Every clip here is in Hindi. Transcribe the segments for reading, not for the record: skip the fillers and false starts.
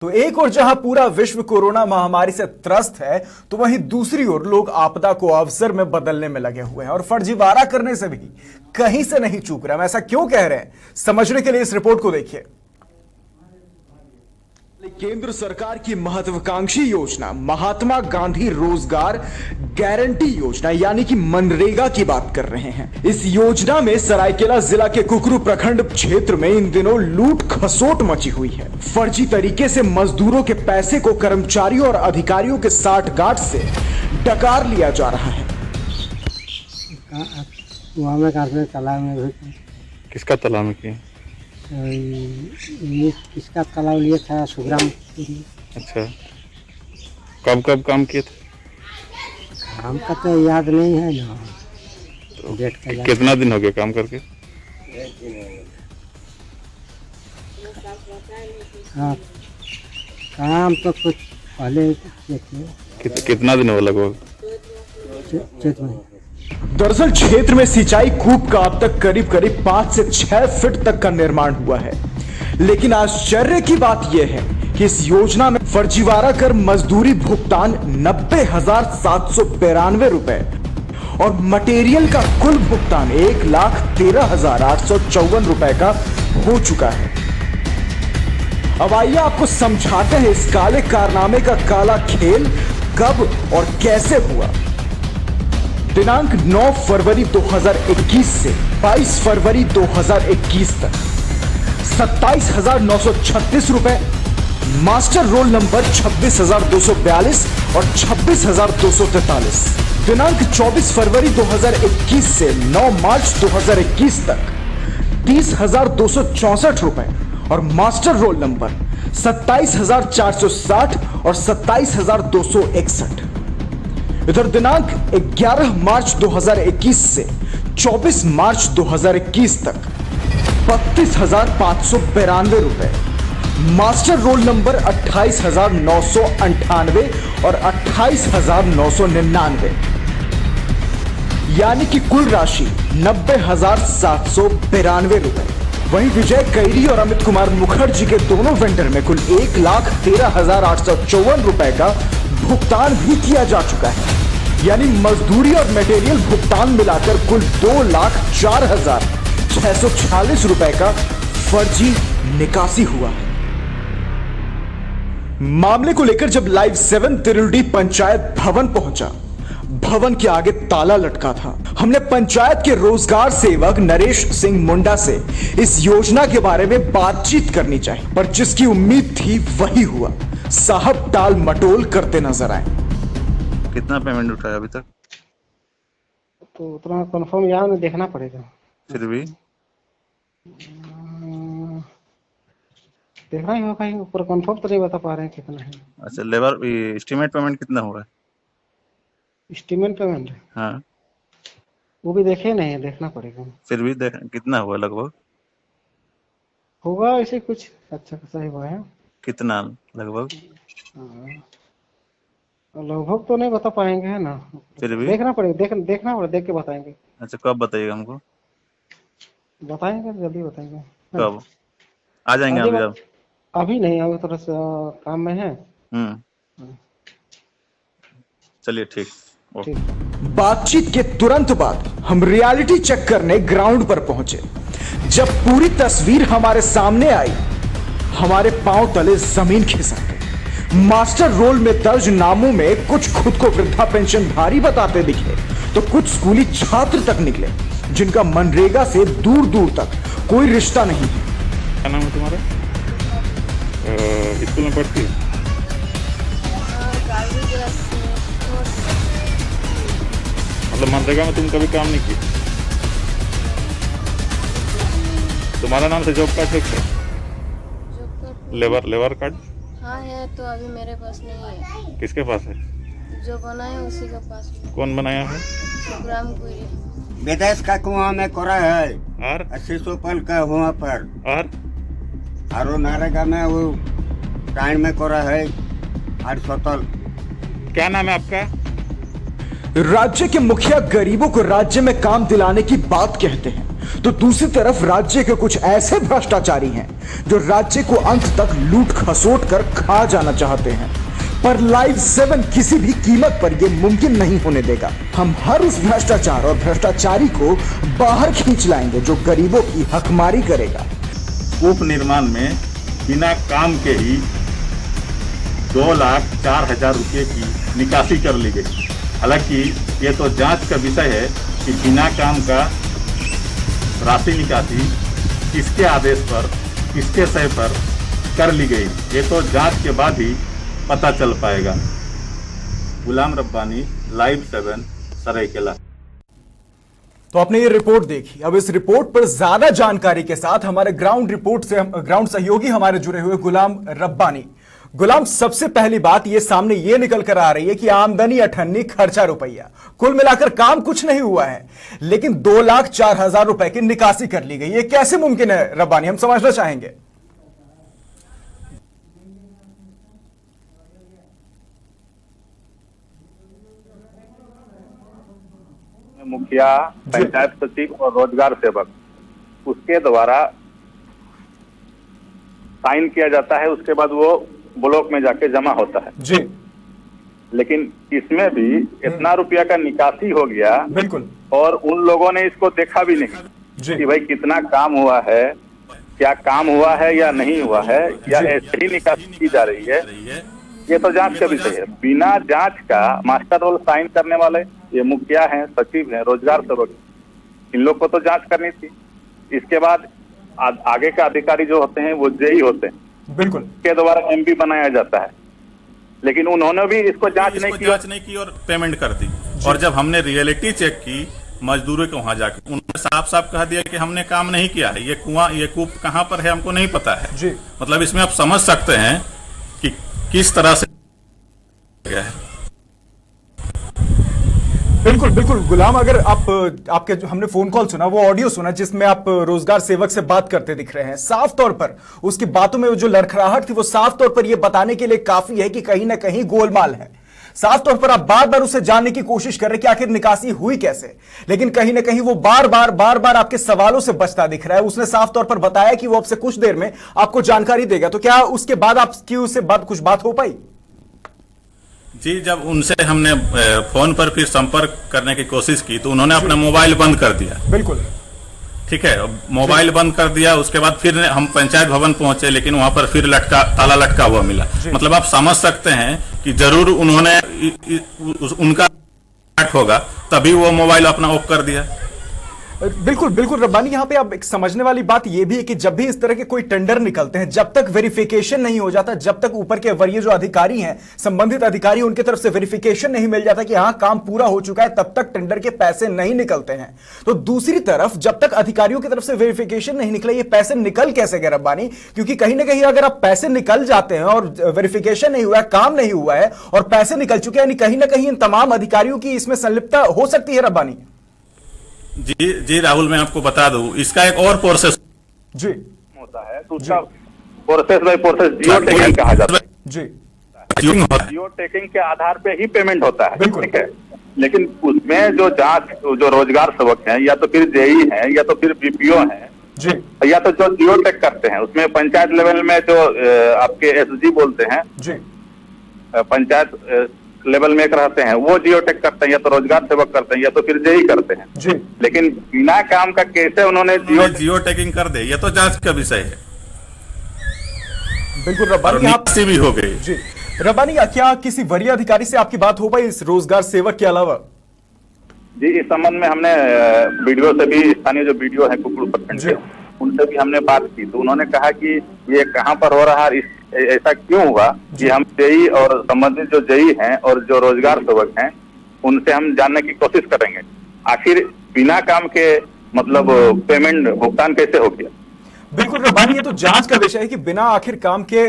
तो एक ओर जहां पूरा विश्व कोरोना महामारी से त्रस्त है, तो वहीं दूसरी ओर लोग आपदा को अवसर में बदलने में लगे हुए हैं और फर्जीवाड़ा करने से भी कहीं से नहीं चूक रहे। हम ऐसा क्यों कह रहे हैं, समझने के लिए इस रिपोर्ट को देखिए। केंद्र सरकार की महत्वाकांक्षी योजना महात्मा गांधी रोजगार गारंटी योजना यानी कि मनरेगा की बात कर रहे हैं। इस योजना में सरायकेला जिला के कुकरू प्रखंड क्षेत्र में इन दिनों लूट खसोट मची हुई है। फर्जी तरीके से मजदूरों के पैसे को कर्मचारियों और अधिकारियों के साठगांठ से डकार लिया जा रहा है। तालाब में किसका तालाब में किया? ये किसका तालाब लिया था? सुग्राम। अच्छा, कब कब काम किए थे? हमका तो याद नहीं है ना। तो डेट का याद। कितना दिन हो गया काम करके? हाँ, काम तो कुछ पहले किए थे। कितना दिन हुआ लगभग? चेत में। दरअसल क्षेत्र में सिंचाई कूप का अब तक करीब करीब 5 से 6 फीट तक का निर्माण हुआ है। लेकिन आश्चर्य की बात यह है कि इस योजना में फर्जीवाड़ा कर मजदूरी भुगतान 90,792 रुपए और मटेरियल का कुल भुगतान 1,13,854 रुपए का हो चुका है। अब आइए आपको समझाते हैं इस काले कारनामे का काला खेल कब और कैसे हुआ। दिनांक 9 फरवरी 2021 से 22 फरवरी 2021 तक 27,936 रुपए, मास्टर रोल नंबर 26,242 और 26,243। दिनांक 24 फरवरी 2021 से 9 मार्च 2021 तक 30,264 रुपए और मास्टर रोल नंबर 27,460 और 27,261। इधर दिनांक 11 मार्च 2021 से 24 मार्च 2021 तक 32,592 रुपए, मास्टर रोल नंबर 28,998 और 28,999, यानी कि कुल राशि 90,792 रुपए। वहीं विजय कैरी और अमित कुमार मुखर्जी के दोनों वेंडर में कुल 1,13,854 रुपए का भुगतान भी किया जा चुका है। यानी मजदूरी और मटेरियल भुगतान मिलाकर कुल 2,04,646 रुपए का फर्जी निकासी हुआ है। मामले को लेकर जब लाइव 7 तिरुडी पंचायत भवन पहुंचा, भवन के आगे ताला लटका था। हमने पंचायत के रोजगार सेवक नरेश सिंह मुंडा से इस योजना के बारे में बातचीत करनी चाहिए, पर जिसकी उम्मीद थी वही हुआ। साहब टाल मटोल करते नजर आए। कितना पेमेंट उठाया अभी तक? तो उतना कंफर्म याद में देखना पड़ेगा। फिर भी देखना ही होगा, ऊपर कंफर्म तो नहीं बता पा रहे हैं कितना है। अच्छा, लेबर एस्टिमेट पेमेंट कितना हुआ है? Estimate payment? हाँ, वो भी देखे नहीं है, देखना पड़ेगा। फिर भी कितना हुआ लगभग? होगा ऐसे कुछ अच्छा खासा ही हुआ है। कितना लगभग? लगभग तो नहीं बता पाएंगे, है ना। फिर भी देखना पड़ेगा, देखना पड़ेगा, देख के बताएंगे। अच्छा, कब बताइएगा हमको? बताएंगे, जल्दी बताएंगे। कब आ जाएंगे? अभी अब अभी नहीं, अभी थोड़ा सा काम में है। चलिए, ठीक। ठीक। बातचीत के तुरंत बाद हम रियलिटी चेक करने ग्राउंड पर पहुंचे। जब पूरी तस्वीर हमारे सामने आई, हमारे पांव तले जमीन खिसक गई। मास्टर रोल में दर्ज नामों में कुछ खुद को वृद्धा पेंशनधारी बताते दिखे, तो कुछ स्कूली छात्र तक निकले जिनका मनरेगा से दूर दूर तक कोई रिश्ता नहीं है। क्या नाम है तुम्हारा? स्कूल में पढ़ती है? मतलब मनरेगा में तुम कभी काम नहीं किया? तुम्हारा नाम से जॉब कार्ड है क्या? Labour card? हाँ है, तो अभी मेरे पास नहीं है। किसके पास है? जो बनाया उसी के पास है। कौन बनाया है? सुग्राम कुरी। विदेश का कुआं में कोरा है और 80 का हुआ पर और नारेगा में वो टाइम में कोरा है 800। क्या नाम है आपका? राज्य के मुखिया गरीबों को राज्य में काम दिलाने की बात कहते हैं, तो दूसरी तरफ राज्य के कुछ ऐसे भ्रष्टाचारी हैं जो राज्य को अंत तक लूट खसोट कर खा जाना चाहते हैं। पर लाइव 7 किसी भी कीमत पर यह मुमकिन नहीं होने देगा। हम हर उस भ्रष्टाचार और भ्रष्टाचारी को बाहर खींच लाएंगे जो गरीबों की हकमारी करेगा। कूप निर्माण में बिना काम के ही 2,04,000 रुपये की निकासी कर ली गई। हालांकि ये तो जांच का विषय है कि बिना काम का राशि निकासी किसके आदेश पर, किसके सही पर कर ली गई, ये तो जांच के बाद ही पता चल पाएगा। गुलाम रब्बानी, लाइव 7, सरायकेला। तो आपने ये रिपोर्ट देखी। अब इस रिपोर्ट पर ज्यादा जानकारी के साथ हमारे ग्राउंड सहयोगी हमारे जुड़े हुए गुलाम रब्बानी। गुलाम, सबसे पहली बात ये सामने ये निकल कर आ रही है कि आमदनी 98, खर्चा रुपया, कुल मिलाकर काम कुछ नहीं हुआ है, लेकिन 2,04,000 रुपए की निकासी कर ली गई। ये कैसे मुमकिन है रब्बानी, हम समझना चाहेंगे। मुखिया, पंचायत सचिव और रोजगार सेवक, उसके द्वारा साइन किया जाता है, उसके बाद वो ब्लॉक में जाके जमा होता है जी। लेकिन इसमें भी इतना रुपया का निकासी हो गया, बिल्कुल, और उन लोगों ने इसको देखा भी नहीं जी कि भाई कितना काम हुआ है, क्या काम हुआ है या नहीं हुआ है, या ऐसे ही निकासी की जा रही है। ये तो जांच का विषय है। बिना जांच का मास्टर रोल साइन करने वाले ये मुखिया हैं, सचिव हैं, रोजगार सेवक, इन लोग को तो जांच करनी थी। इसके बाद आगे का अधिकारी जो होते हैं वो जेई होते हैं, बिल्कुल, के द्वारा एमपी बनाया जाता है, लेकिन उन्होंने भी इसको जांच नहीं की और पेमेंट कर दी। और जब हमने रियलिटी चेक की मजदूरों को वहां जाकर, उन्होंने साफ साफ कह दिया कि हमने काम नहीं किया है, ये कूप कहाँ पर है हमको नहीं पता है जी। मतलब इसमें आप समझ सकते हैं कि किस तरह से गया है। बिल्कुल बिल्कुल गुलाम, अगर आपके जो हमने फोन कॉल सुना, वो ऑडियो सुना जिसमें आप रोजगार सेवक से बात करते दिख रहे हैं, साफ तौर पर उसकी बातों में जो लड़खड़ाहट थी वो साफ तौर पर यह बताने के लिए काफी है कि कहीं ना कहीं गोलमाल है। साफ तौर पर आप बार बार उसे जानने की कोशिश कर रहे हैं कि आखिर निकासी हुई कैसे, लेकिन कहीं ना कहीं वो बार बार आपके सवालों से बचता दिख रहा है। उसने साफ तौर पर बताया कि वो आपसे कुछ देर में आपको जानकारी देगा, तो क्या उसके बाद आपकी उससे कुछ बात हो पाई? जी, जब उनसे हमने फोन पर फिर संपर्क करने की कोशिश की तो उन्होंने अपना मोबाइल बंद कर दिया। बिल्कुल ठीक है, मोबाइल बंद कर दिया। उसके बाद फिर हम पंचायत भवन पहुंचे, लेकिन वहां पर फिर ताला लटका हुआ मिला। मतलब आप समझ सकते हैं कि जरूर उन्होंने उनका होगा, तभी वो मोबाइल अपना ऑफ कर दिया। बिल्कुल बिल्कुल रब्बानी, यहां पे अब एक समझने वाली बात यह भी है कि जब भी इस तरह के कोई टेंडर निकलते हैं, जब तक वेरिफिकेशन नहीं हो जाता, जब तक ऊपर के वरीय जो अधिकारी हैं, संबंधित अधिकारी, उनकी तरफ से वेरिफिकेशन नहीं मिल जाता कि हां काम पूरा हो चुका है, तब तक टेंडर के पैसे नहीं निकलते हैं। तो दूसरी तरफ जब तक अधिकारियों की तरफ से वेरिफिकेशन नहीं निकला, ये पैसे निकल कैसे गए रब्बानी? क्योंकि कहीं ना कहीं अगर आप पैसे निकल जाते हैं और वेरिफिकेशन नहीं हुआ है, काम नहीं हुआ है और पैसे निकल चुके हैं, यानी कहीं ना कहीं इन तमाम अधिकारियों की इसमें संलिप्तता हो सकती है रब्बानी। जी राहुल, मैं आपको बता दूं, इसका एक और प्रोसेस जी होता है, तो उसका process by process Jio taking कहा जाता है। जी, जियो टेकिंग के आधार पे ही पेमेंट होता है, ठीक है। लेकिन उसमें जो रोजगार सेवक हैं, या तो फिर जेई हैं, या तो फिर बीपीओ हैं जी, या तो जो जियो टेक करते हैं, उसमें पंचायत लेवल में जो आपके एसजी बोलते हैं जी, पंचायत लेवल में एक रहते हैं, वो जियो टेक करते हैं, या तो रोजगार सेवक करते हैं, या तो फिर जेई करते हैं जी। लेकिन बिना काम का कैसे उन्होंने जियो टेकिंग कर दे, ये तो जांच का विषय है। बिल्कुल रब्बानी, निकासी भी हो गई जी। रब्बानी, क्या किसी वरीय अधिकारी से आपकी बात हो पाई इस रोजगार सेवक के अलावा? जी, इस संबंध में हमने वीडियो से भी, स्थानीय जो वीडियो है कुकुड़ प्रखंड के, उनसे भी हमने बात की, तो उन्होंने कहा कि ये कहाँ पर हो रहा है, ऐसा क्यों हुआ कि हम जेई और संबंधित जो जेई हैं और जो रोजगार सेवक हैं उनसे हम जानने की कोशिश करेंगे आखिर बिना काम के मतलब पेमेंट भुगतान कैसे हो गया। बिल्कुल रब्बानी, ये तो जांच का विषय है कि बिना आखिर काम के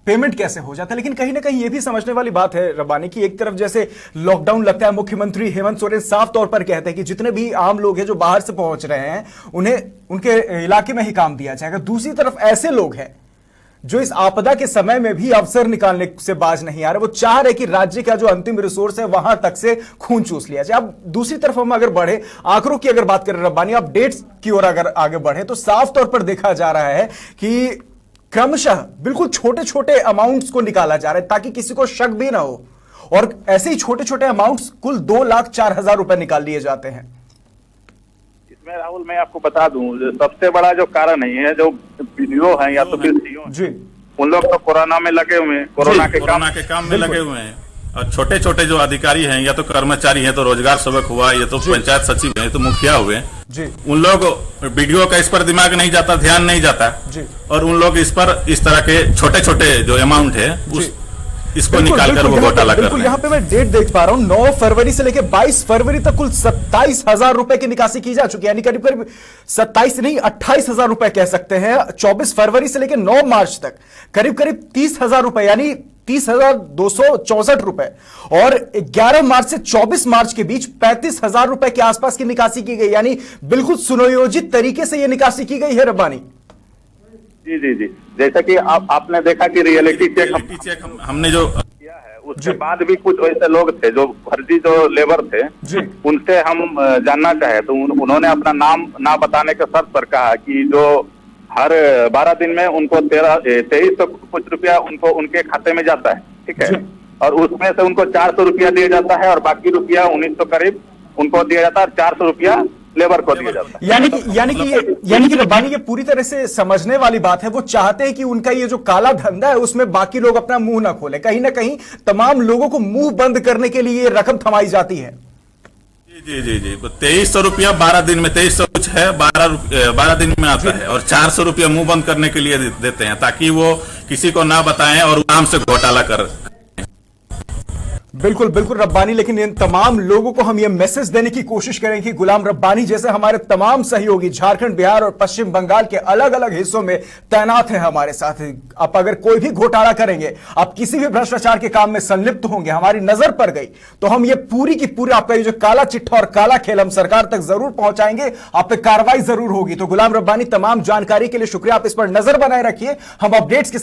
पेमेंट कैसे हो जाता है। लेकिन कहीं ना कहीं ये भी समझने वाली बात है रब्बानी की, एक तरफ जैसे लॉकडाउन लगता है, मुख्यमंत्री हेमंत सोरेन साफ तौर पर कहते हैं कि जितने भी आम लोग हैं जो बाहर से पहुंच रहे हैं, उन्हें उनके इलाके में ही काम दिया जाएगा। दूसरी तरफ ऐसे लोग हैं जो इस आपदा के समय में भी अवसर निकालने से बाज नहीं आ रहे। वो चाह रहे कि राज्य का जो अंतिम रिसोर्स है वहां तक से खून चूस लिया जाए। अब दूसरी तरफ हम अगर बढ़े, आंकड़ों की अगर बात करें रब्बानी, अब डेट्स की ओर अगर आगे बढ़े तो साफ तौर पर देखा जा रहा है कि क्रमशः बिल्कुल छोटे छोटे अमाउंट्स को निकाला जा रहा है ताकि किसी को शक भी ना हो, और ऐसे ही छोटे छोटे अमाउंट्स कुल 2,04,000 रुपए निकाल लिए जाते हैं। इसमें राहुल मैं आपको बता दूं, सबसे बड़ा जो कारण है, जो वीडियो है या तो फिर सीओ जी, उन लोग तो कोरोना में लगे हुए हैं, कोरोना के काम में लगे हुए हैं। और छोटे छोटे जो अधिकारी हैं या तो कर्मचारी हैं, तो रोजगार सेवक हुआ, या तो पंचायत सचिव है, तो मुखिया हुए जी, उन लोग वीडियो का इस पर दिमाग नहीं जाता, ध्यान नहीं जाता जी, और उन लोग इस पर इस तरह के छोटे छोटे जो अमाउंट है इसको निकाल कर वो घोटाला कर रहे हैं। यहाँ पे मैं डेट देख पा रहा हूँ, 9 फरवरी से लेकर 22 फरवरी तक कुल 27,000 रुपए की निकासी की जा चुकी है, यानी करीब करीब 27 नहीं 28,000 रुपए कह सकते हैं। 24 फरवरी से लेकर 9 मार्च तक करीब करीब 30,000 रुपए, यानी 30,264 रुपए, और 11 मार्च से 24 मार्च के बीच 35,000 रुपए के आसपास की निकासी की गई, यानी बिल्कुल सुनियोजित तरीके से यह निकासी की गई है रब्बानी। जी जी जी, जैसा कि आपने देखा कि रियलिटी चेक हमने जो किया है, उसके बाद भी कुछ ऐसे लोग थे जो फर्जी जो लेबर थे, उनसे हम जानना चाहे तो उन्होंने अपना नाम ना बताने के शर्त पर कहा कि जो हर 12 दिन में उनको 2300 कुछ रुपया उनको उनके खाते में जाता है, ठीक है, और उसमें से उनको 400 रुपया दिया जाता है और बाकी रुपया 1900 करीब उनको दिया जाता है और 400 रुपया लेबर को दिया जाता है। यानी कि रब्बानी ये पूरी तरह से समझने वाली बात है। वो चाहते हैं कि उनका ये जो काला धंधा है उसमें बाकी लोग अपना मुंह ना खोले, कहीं ना कहीं तमाम लोगों को मुंह बंद करने के लिए ये रकम थमाई जाती है। जी जी जी, 2300 रुपया 12 दिन में, 2300 कुछ है 12 दिन में आता है, और 400 रुपया मुंह बंद करने के लिए देते हैं ताकि वो किसी को ना बताएं और आराम से घोटाला कर। बिल्कुल बिल्कुल रब्बानी, लेकिन इन तमाम लोगों को हम ये मैसेज देने की कोशिश करें कि गुलाम रब्बानी जैसे हमारे तमाम सहयोगी झारखंड, बिहार और पश्चिम बंगाल के अलग अलग हिस्सों में तैनात हैं हमारे साथ। आप अगर कोई भी घोटाला करेंगे, आप किसी भी भ्रष्टाचार के काम में संलिप्त होंगे, हमारी नजर पर गई तो हम ये पूरी की पूरी आपका ये जो काला चिट्ठा और काला खेल हम सरकार तक जरूर पहुंचाएंगे, आप पे कार्रवाई जरूर होगी। तो गुलाम रब्बानी, तमाम जानकारी के लिए शुक्रिया, आप इस पर नजर बनाए रखिए। हम अपडेट्स